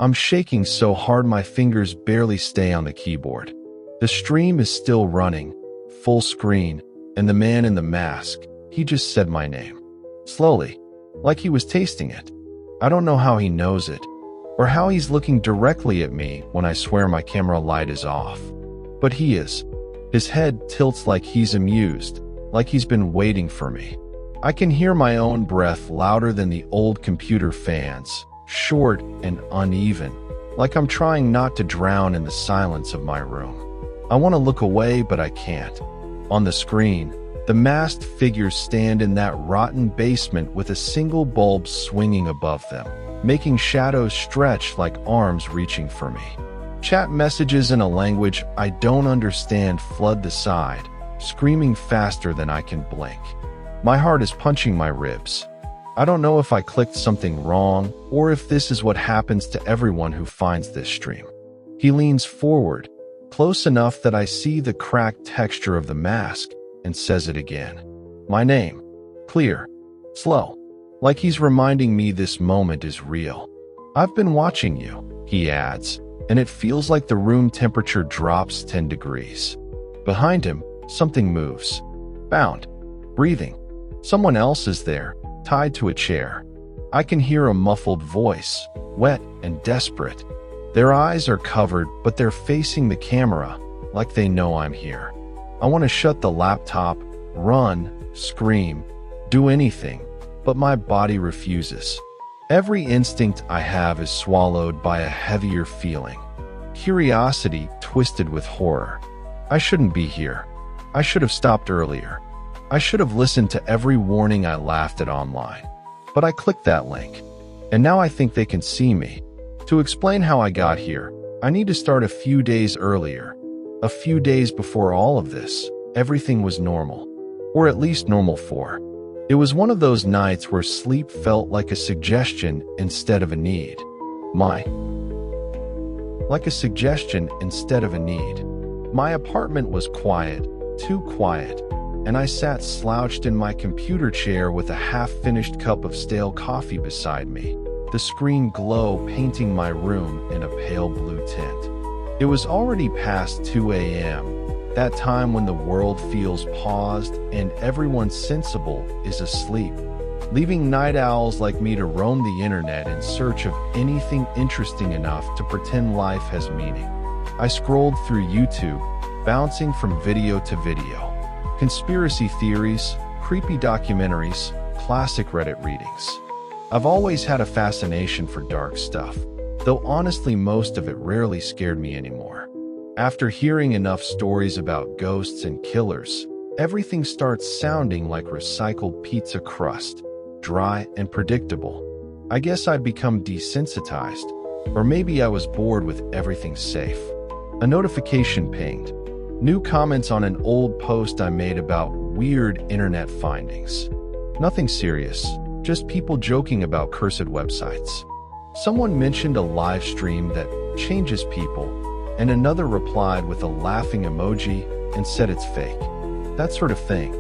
I'm shaking so hard my fingers barely stay on the keyboard. The stream is still running, full screen, and the man in the mask, he just said my name. Slowly, like he was tasting it. I don't know how he knows it, or how he's looking directly at me when I swear my camera light is off. But he is. His head tilts like he's amused, like he's been waiting for me. I can hear my own breath louder than the old computer fans, short and uneven, like I'm trying not to drown in the silence of my room. I want to look away, but I can't. On the screen, the masked figures stand in that rotten basement with a single bulb swinging above them, making shadows stretch like arms reaching for me. Chat messages in a language I don't understand flood the side, screaming faster than I can blink. My heart is punching my ribs. I don't know if I clicked something wrong or if this is what happens to everyone who finds this stream. He leans forward, close enough that I see the cracked texture of the mask, and says it again. My name. Clear. Slow. Like he's reminding me this moment is real. I've been watching you, he adds, and it feels like the room temperature drops 10 degrees. Behind him, something moves. Bound. Breathing. Someone else is there, tied to a chair. I can hear a muffled voice, wet and desperate. Their eyes are covered, but they're facing the camera, like they know I'm here. I want to shut the laptop, run, scream, do anything, but my body refuses. Every instinct I have is swallowed by a heavier feeling. Curiosity twisted with horror. I shouldn't be here. I should have stopped earlier. I should have listened to every warning I laughed at online. But I clicked that link, and now I think they can see me. To explain how I got here, I need to start a few days earlier. A few days before all of this, everything was normal. Or at least normal for. It was one of those nights where sleep felt like a suggestion instead of a need. Like a suggestion instead of a need. My apartment was quiet, too quiet, and I sat slouched in my computer chair with a half-finished cup of stale coffee beside me, the screen glow painting my room in a pale blue tint. It was already past 2 a.m., that time when the world feels paused and everyone sensible is asleep, leaving night owls like me to roam the internet in search of anything interesting enough to pretend life has meaning. I scrolled through YouTube, bouncing from video to video. Conspiracy theories, creepy documentaries, classic Reddit readings. I've always had a fascination for dark stuff, though honestly most of it rarely scared me anymore. After hearing enough stories about ghosts and killers, everything starts sounding like recycled pizza crust, dry and predictable. I guess I'd become desensitized, or maybe I was bored with everything safe. A notification pinged. New comments on an old post I made about weird internet findings. Nothing serious, just people joking about cursed websites. Someone mentioned a live stream that changes people, and another replied with a laughing emoji and said it's fake. That sort of thing.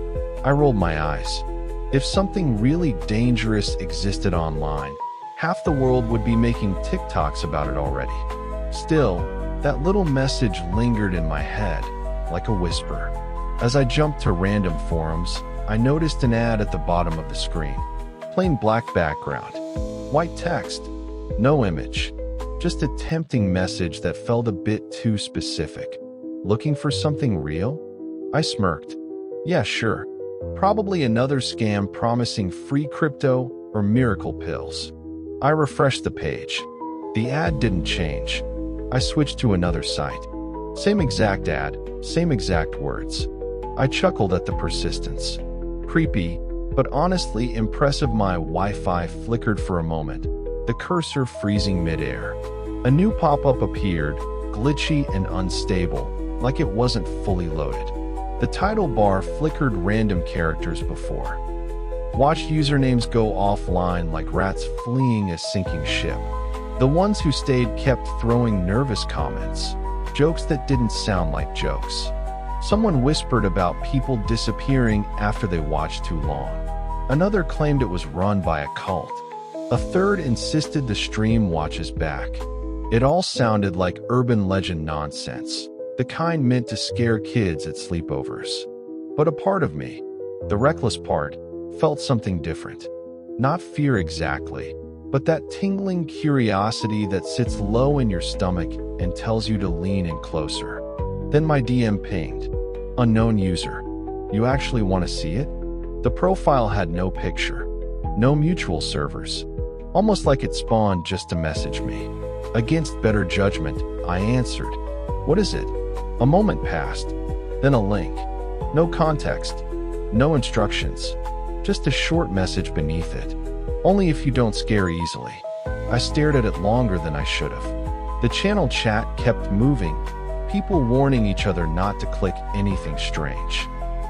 I rolled my eyes. If something really dangerous existed online, half the world would be making TikToks about it already. Still, that little message lingered in my head, like a whisper. As I jumped to random forums, I noticed an ad at the bottom of the screen. Plain black background. White text. No image. Just a tempting message that felt a bit too specific. Looking for something real? I smirked. Yeah, sure. Probably another scam promising free crypto or miracle pills. I refreshed the page. The ad didn't change. I switched to another site. Same exact ad, same exact words. I chuckled at the persistence. Creepy, but honestly impressive. My Wi-Fi flickered for a moment, the cursor freezing midair. A new pop-up appeared, glitchy and unstable, like it wasn't fully loaded. The title bar flickered random characters before. Watch usernames go offline like rats fleeing a sinking ship. The ones who stayed kept throwing nervous comments, jokes that didn't sound like jokes. Someone whispered about people disappearing after they watched too long. Another claimed it was run by a cult. A third insisted the stream watches back. It all sounded like urban legend nonsense, the kind meant to scare kids at sleepovers. But a part of me, the reckless part, felt something different. Not fear exactly, but that tingling curiosity that sits low in your stomach and tells you to lean in closer. Then my DM pinged. Unknown user. You actually want to see it? The profile had no picture, no mutual servers, almost like it spawned just to message me. Against better judgment, I answered, "What is it?" A moment passed, then a link. No context, no instructions, just a short message beneath it. Only if you don't scare easily. I stared at it longer than I should have. The channel chat kept moving, people warning each other not to click anything strange.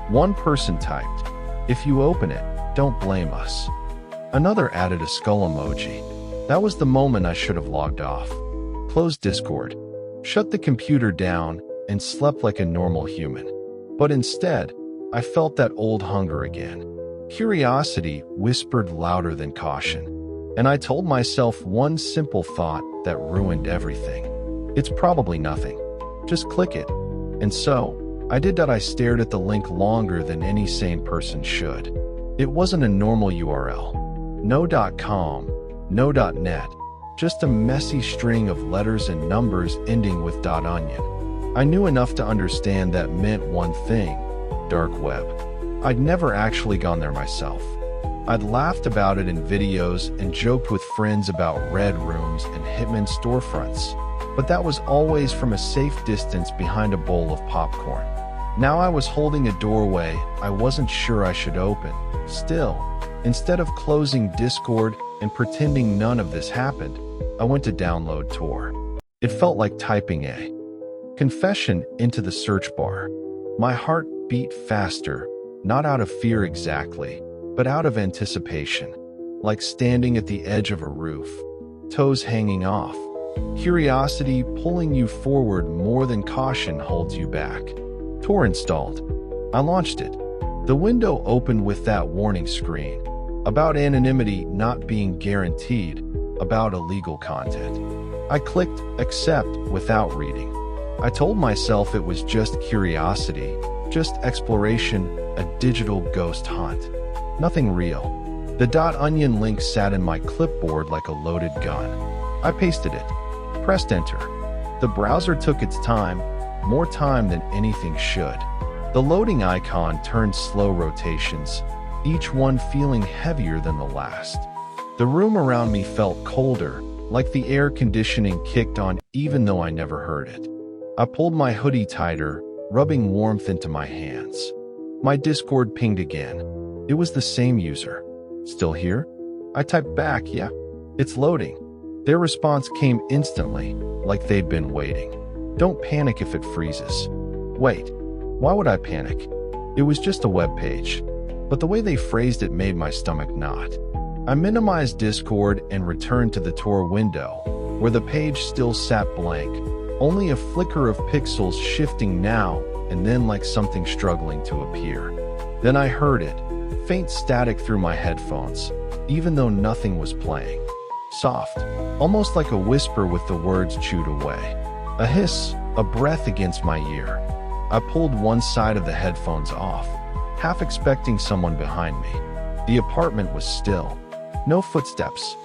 One person typed, "If you open it, don't blame us." Another added a skull emoji. That was the moment I should have logged off. Closed Discord, shut the computer down, and slept like a normal human. But instead, I felt that old hunger again. Curiosity whispered louder than caution. And I told myself one simple thought that ruined everything. It's probably nothing. Just click it. And so, I did that. I stared at the link longer than any sane person should. It wasn't a normal URL. No .com, no .net, just a messy string of letters and numbers ending with .onion. I knew enough to understand that meant one thing: dark web. I'd never actually gone there myself. I'd laughed about it in videos and joked with friends about red rooms and hitman storefronts, but that was always from a safe distance behind a bowl of popcorn. Now I was holding a doorway I wasn't sure I should open. Still, instead of closing Discord and pretending none of this happened, I went to download Tor. It felt like typing a confession into the search bar. My heart beat faster, not out of fear exactly, but out of anticipation, like standing at the edge of a roof, toes hanging off, curiosity pulling you forward more than caution holds you back. Tor installed. I launched it. The window opened with that warning screen, about anonymity not being guaranteed, about illegal content. I clicked accept without reading. I told myself it was just curiosity, just exploration, a digital ghost hunt. Nothing real. The .onion link sat in my clipboard like a loaded gun. I pasted it, pressed enter. The browser took its time, more time than anything should. The loading icon turned slow rotations, each one feeling heavier than the last. The room around me felt colder, like the air conditioning kicked on even though I never heard it. I pulled my hoodie tighter, rubbing warmth into my hands. My Discord pinged again. It was the same user. "Still here?" I typed back, "Yeah." "It's loading." Their response came instantly, like they'd been waiting. "Don't panic if it freezes." Wait, why would I panic? It was just a web page. But the way they phrased it made my stomach knot. I minimized Discord and returned to the Tor window, where the page still sat blank, only a flicker of pixels shifting now and then like something struggling to appear. Then I heard it, faint static through my headphones, even though nothing was playing. Soft, almost like a whisper with the words chewed away. A hiss, a breath against my ear. I pulled one side of the headphones off, half expecting someone behind me. The apartment was still. No footsteps,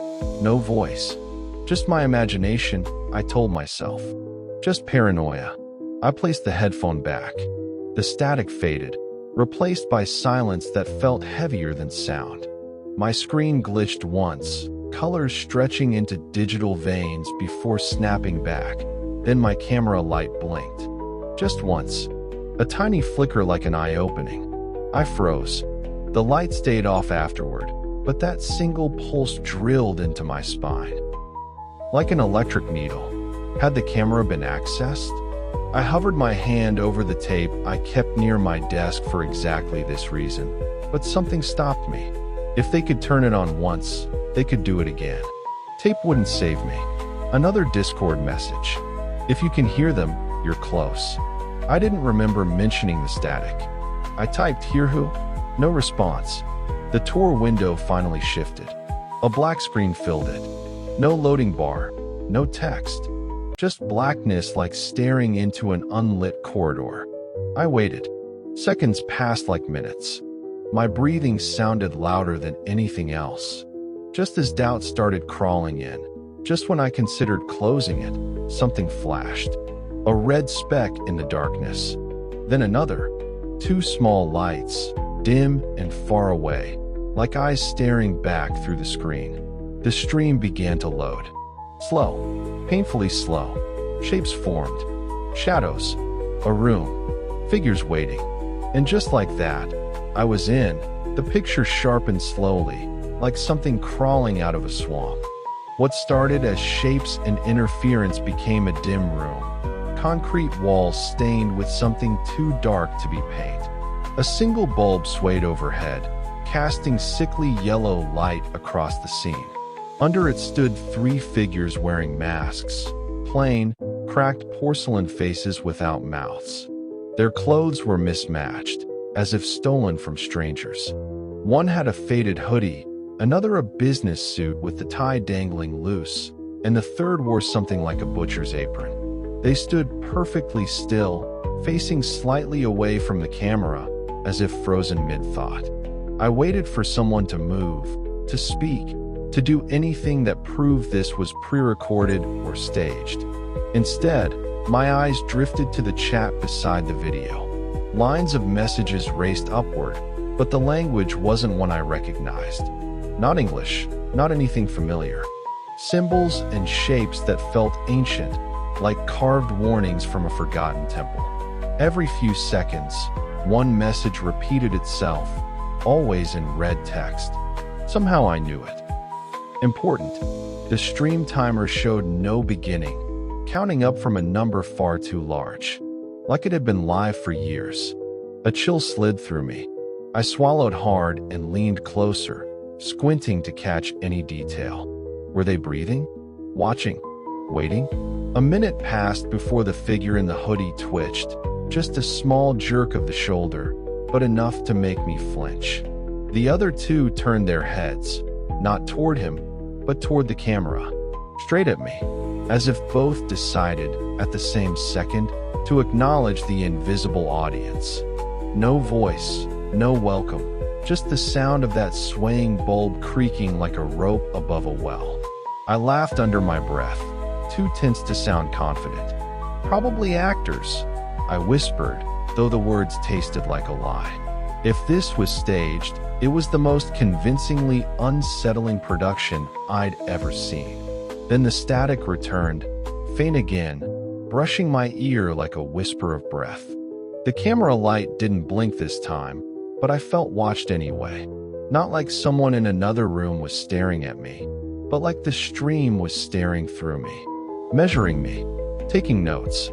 no voice. Just my imagination, I told myself. Just paranoia. I placed the headphone back. The static faded, replaced by silence that felt heavier than sound. My screen glitched once, colors stretching into digital veins before snapping back. Then my camera light blinked. Just once. A tiny flicker like an eye opening. I froze. The light stayed off afterward, but that single pulse drilled into my spine. Like an electric needle. Had the camera been accessed? I hovered my hand over the tape I kept near my desk for exactly this reason, but something stopped me. If they could turn it on once, they could do it again. Tape wouldn't save me. Another Discord message. If you can hear them, you're close. I didn't remember mentioning the static. I typed "hear who?" No response. The Tor window finally shifted. A black screen filled it. No loading bar, no text, Just blackness, like staring into an unlit corridor. I waited. Seconds passed like minutes. My breathing sounded louder than anything else. Just as doubt started crawling in, just when I considered closing it, something flashed. A red speck in the darkness. Then another. 2 small lights, dim and far away, like eyes staring back through the screen. The stream began to load. Slow, painfully slow. Shapes formed. Shadows. A room. Figures waiting. And just like that, I was in. The picture sharpened slowly, like something crawling out of a swamp. What started as shapes and interference became a dim room. Concrete walls stained with something too dark to be paint. A single bulb swayed overhead, casting sickly yellow light across the scene. Under it stood 3 figures wearing masks, plain, cracked porcelain faces without mouths. Their clothes were mismatched, as if stolen from strangers. One had a faded hoodie, another a business suit with the tie dangling loose, and the third wore something like a butcher's apron. They stood perfectly still, facing slightly away from the camera, as if frozen mid-thought. I waited for someone to move, to speak, to do anything that proved this was pre-recorded or staged. Instead, my eyes drifted to the chat beside the video. Lines of messages raced upward, but the language wasn't one I recognized. Not English, not anything familiar. Symbols and shapes that felt ancient, like carved warnings from a forgotten temple. Every few seconds, one message repeated itself, always in red text. Somehow I knew it. Important. The stream timer showed no beginning, counting up from a number far too large, like it had been live for years. A chill slid through me. I swallowed hard and leaned closer, squinting to catch any detail. Were they breathing? Watching? Waiting? A minute passed before the figure in the hoodie twitched, just a small jerk of the shoulder, but enough to make me flinch. The other 2 turned their heads, not toward him, but toward the camera, straight at me, as if both decided, at the same second, to acknowledge the invisible audience. No voice, no welcome, just the sound of that swaying bulb creaking like a rope above a well. I laughed under my breath, too tense to sound confident. Probably actors, I whispered, though the words tasted like a lie. If this was staged, it was the most convincingly unsettling production I'd ever seen. Then the static returned, faint again, brushing my ear like a whisper of breath. The camera light didn't blink this time, but I felt watched anyway. Not like someone in another room was staring at me, but like the stream was staring through me, measuring me, taking notes.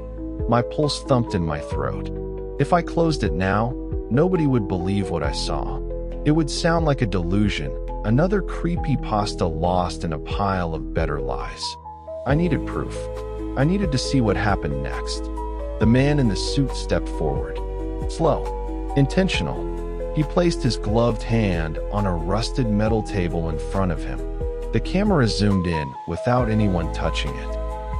My pulse thumped in my throat. If I closed it now, nobody would believe what I saw. It would sound like a delusion, another creepypasta lost in a pile of better lies. I needed proof. I needed to see what happened next. The man in the suit stepped forward. Slow. Intentional. He placed his gloved hand on a rusted metal table in front of him. The camera zoomed in without anyone touching it.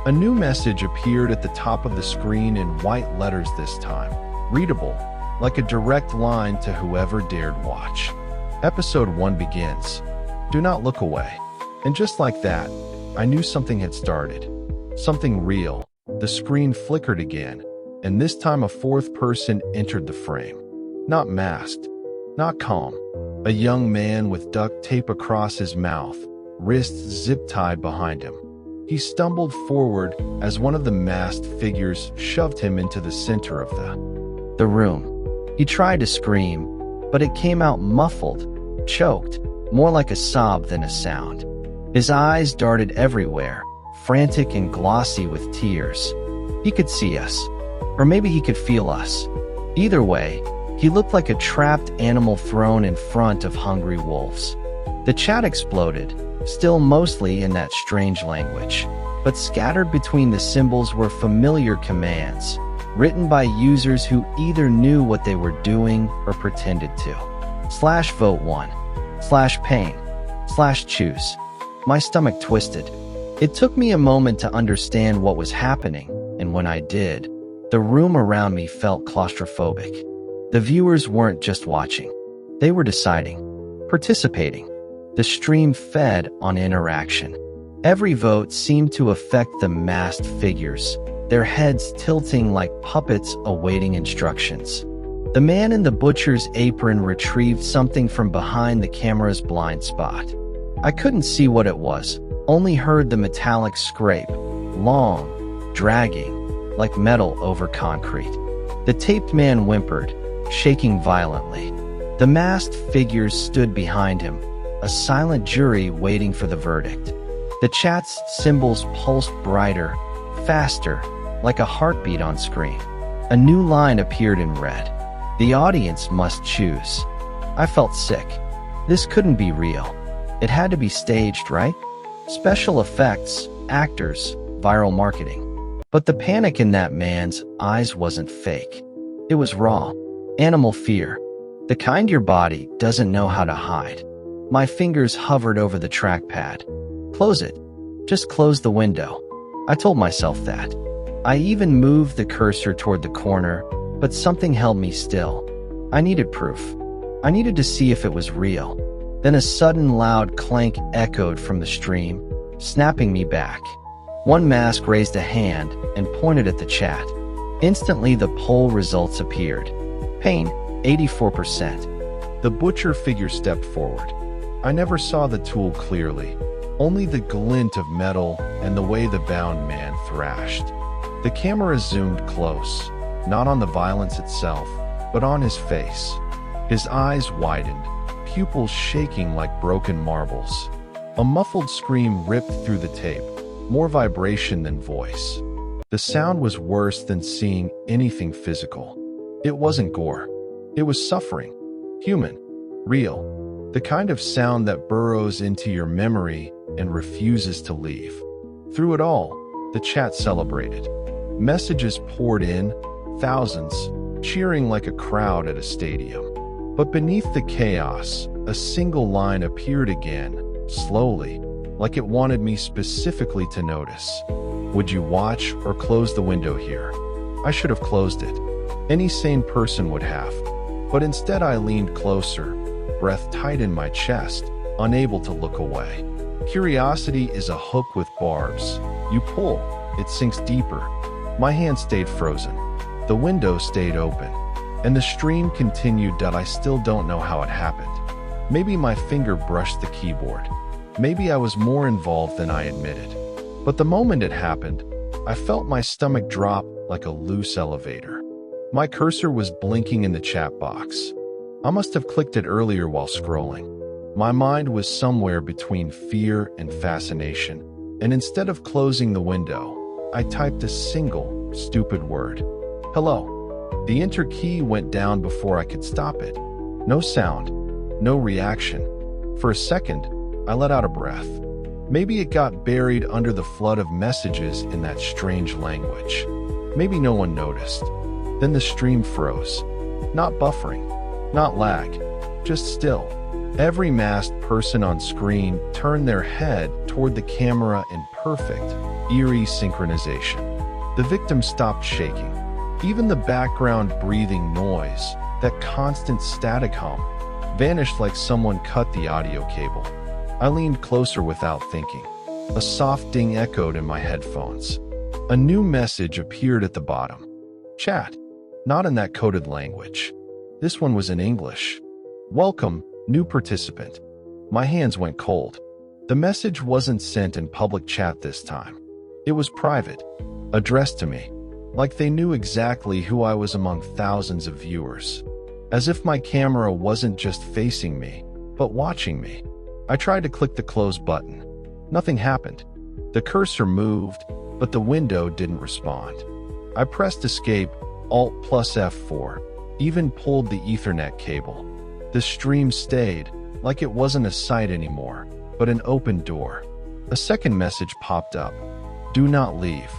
A new message appeared at the top of the screen in white letters this time, readable, like a direct line to whoever dared watch. Episode 1 begins. Do not look away. And just like that, I knew something had started. Something real. The screen flickered again, and this time a 4th person entered the frame. Not masked, not calm. A young man with duct tape across his mouth, wrists zip-tied behind him. He stumbled forward as one of the masked figures shoved him into the center of the room. He tried to scream, but it came out muffled, choked, more like a sob than a sound. His eyes darted everywhere, frantic and glossy with tears. He could see us, or maybe he could feel us. Either way, he looked like a trapped animal thrown in front of hungry wolves. The chat exploded, still mostly in that strange language, but scattered between the symbols were familiar commands, written by users who either knew what they were doing or pretended to. /vote1, /pain, /choose. My stomach twisted. It took me a moment to understand what was happening, and when I did, the room around me felt claustrophobic. The viewers weren't just watching. They were deciding, participating. The stream fed on interaction. Every vote seemed to affect the masked figures, their heads tilting like puppets awaiting instructions. The man in the butcher's apron retrieved something from behind the camera's blind spot. I couldn't see what it was, only heard the metallic scrape, long, dragging, like metal over concrete. The taped man whimpered, shaking violently. The masked figures stood behind him, a silent jury waiting for the verdict. The chat's symbols pulsed brighter, faster, like a heartbeat on screen. A new line appeared in red. The audience must choose. I felt sick. This couldn't be real. It had to be staged, right? Special effects, actors, viral marketing. But the panic in that man's eyes wasn't fake. It was raw. Animal fear. The kind your body doesn't know how to hide. My fingers hovered over the trackpad. Close it. Just close the window. I told myself that. I even moved the cursor toward the corner, but something held me still. I needed proof. I needed to see if it was real. Then a sudden loud clank echoed from the stream, snapping me back. One mask raised a hand and pointed at the chat. Instantly, the poll results appeared. Pain, 84%. The butcher figure stepped forward. I never saw the tool clearly, only the glint of metal and the way the bound man thrashed. The camera zoomed close, not on the violence itself, but on his face. His eyes widened, pupils shaking like broken marbles. A muffled scream ripped through the tape, more vibration than voice. The sound was worse than seeing anything physical. It wasn't gore. It was suffering. Human. Real. The kind of sound that burrows into your memory and refuses to leave. Through it all, the chat celebrated. Messages poured in, thousands, cheering like a crowd at a stadium. But beneath the chaos, a single line appeared again, slowly, like it wanted me specifically to notice. Would you watch or close the window here? I should have closed it. Any sane person would have. But instead I leaned closer, breath tight in my chest, unable to look away. Curiosity is a hook with barbs. You pull, it sinks deeper. My hand stayed frozen. The window stayed open. And the stream continued. I still don't know how it happened. Maybe my finger brushed the keyboard. Maybe I was more involved than I admitted. But the moment it happened, I felt my stomach drop like a loose elevator. My cursor was blinking in the chat box. I must have clicked it earlier while scrolling. My mind was somewhere between fear and fascination, and instead of closing the window, I typed a single, stupid word. Hello. The enter key went down before I could stop it. No sound, no reaction. For a second, I let out a breath. Maybe it got buried under the flood of messages in that strange language. Maybe no one noticed. Then the stream froze. Not buffering, not lag, just still. Every masked person on screen turned their head toward the camera in perfect, eerie synchronization. The victim stopped shaking. Even the background breathing noise, that constant static hum, vanished like someone cut the audio cable. I leaned closer without thinking. A soft ding echoed in my headphones. A new message appeared at the bottom. Chat. Not in that coded language. This one was in English. Welcome, new participant. My hands went cold. The message wasn't sent in public chat this time. It was private, addressed to me, like they knew exactly who I was among thousands of viewers. As if my camera wasn't just facing me, but watching me. I tried to click the close button. Nothing happened. The cursor moved, but the window didn't respond. I pressed escape, Alt plus F4, even pulled the Ethernet cable. The stream stayed, like it wasn't a site anymore, but an open door. A second message popped up. Do not leave.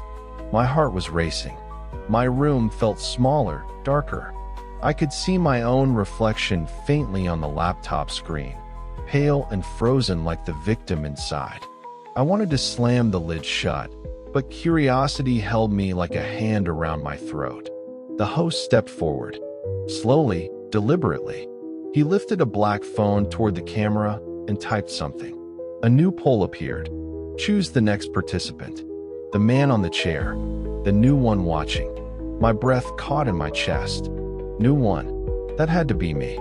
My heart was racing. My room felt smaller, darker. I could see my own reflection faintly on the laptop screen, pale and frozen like the victim inside. I wanted to slam the lid shut, but curiosity held me like a hand around my throat. The host stepped forward. Slowly, deliberately. He lifted a black phone toward the camera and typed something. A new poll appeared. Choose the next participant. The man on the chair. The new one watching. My breath caught in my chest. New one. That had to be me.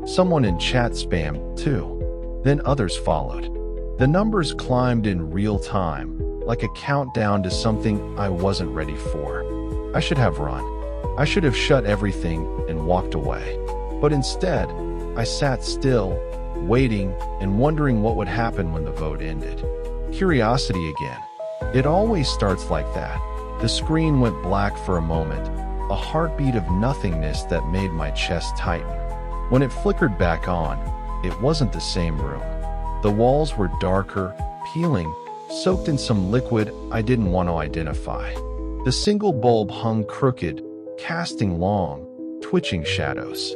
Someone in chat spammed, too. Then others followed. The numbers climbed in real time, like a countdown to something I wasn't ready for. I should have run. I should have shut everything and walked away. But instead, I sat still, waiting and wondering what would happen when the vote ended. Curiosity again. It always starts like that. The screen went black for a moment, a heartbeat of nothingness that made my chest tighten. When it flickered back on, it wasn't the same room. The walls were darker, peeling, soaked in some liquid I didn't want to identify. The single bulb hung crooked, casting long, twitching shadows.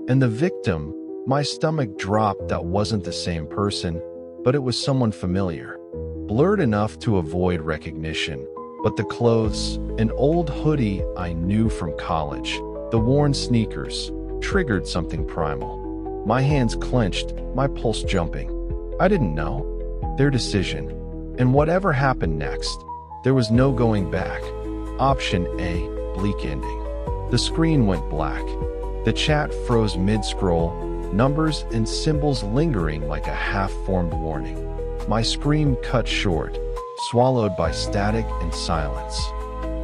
And the victim, my stomach dropped. That wasn't the same person, but it was someone familiar. Blurred enough to avoid recognition, but the clothes, an old hoodie I knew from college, the worn sneakers, triggered something primal. My hands clenched, my pulse jumping. I didn't know. Their decision. And whatever happened next, there was no going back. Option A, bleak ending. The screen went black. The chat froze mid-scroll, numbers and symbols lingering like a half-formed warning. My scream cut short, swallowed by static and silence.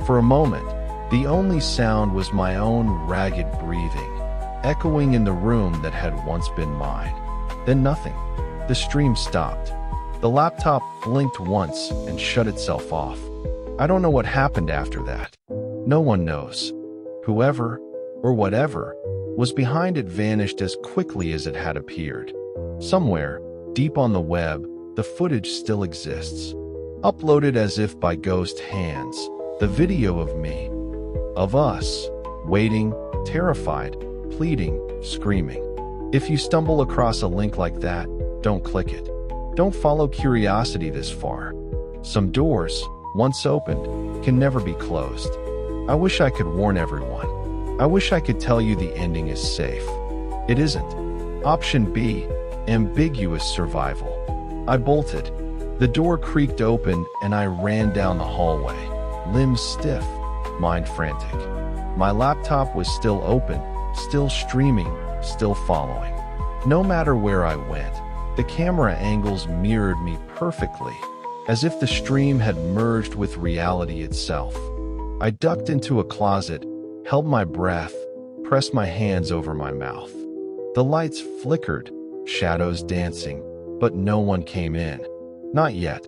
For a moment, the only sound was my own ragged breathing, echoing in the room that had once been mine. Then nothing. The stream stopped. The laptop blinked once and shut itself off. I don't know what happened after that. No one knows. Whoever, or whatever, was behind it vanished as quickly as it had appeared. Somewhere, deep on the web, the footage still exists. Uploaded as if by ghost hands, the video of me, of us, waiting, terrified, pleading, screaming. If you stumble across a link like that, don't click it. Don't follow curiosity this far. Some doors, once opened, can never be closed. I wish I could warn everyone. I wish I could tell you the ending is safe. It isn't. Option B, ambiguous survival. I bolted. The door creaked open and I ran down the hallway, limbs stiff, mind frantic. My laptop was still open, still streaming, still following. No matter where I went, the camera angles mirrored me perfectly, as if the stream had merged with reality itself. I ducked into a closet, held my breath, pressed my hands over my mouth. The lights flickered, shadows dancing, but no one came in. Not yet.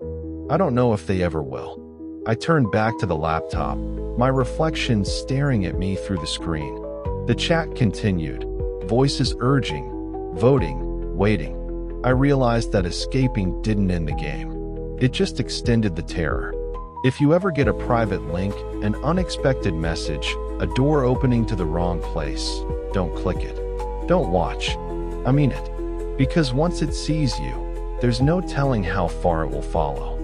I don't know if they ever will. I turned back to the laptop, my reflection staring at me through the screen. The chat continued, voices urging, voting, waiting. I realized that escaping didn't end the game. It just extended the terror. If you ever get a private link, an unexpected message, a door opening to the wrong place, don't click it. Don't watch. I mean it. Because once it sees you, there's no telling how far it will follow.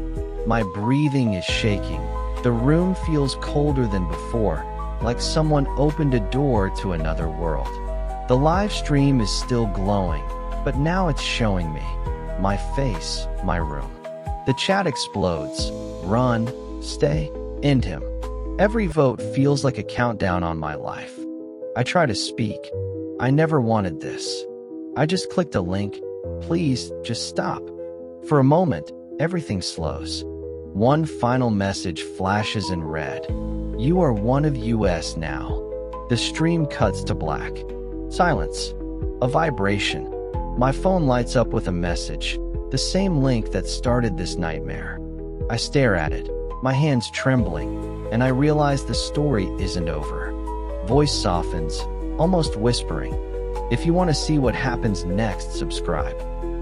My breathing is shaking. The room feels colder than before, like someone opened a door to another world. The live stream is still glowing, but now it's showing me my face, my room. The chat explodes. Run, stay, end him. Every vote feels like a countdown on my life. I try to speak. I never wanted this. I just clicked a link. Please, just stop. For a moment, everything slows. One final message flashes in red. You are one of US now. The stream cuts to black. Silence. A vibration. My phone lights up with a message. The same link that started this nightmare. I stare at it, my hands trembling, and I realize the story isn't over. Voice softens, almost whispering. If you want to see what happens next, subscribe.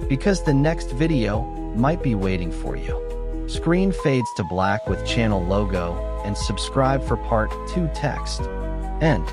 Because the next video might be waiting for you. Screen fades to black with channel logo and subscribe for part 2 text. End.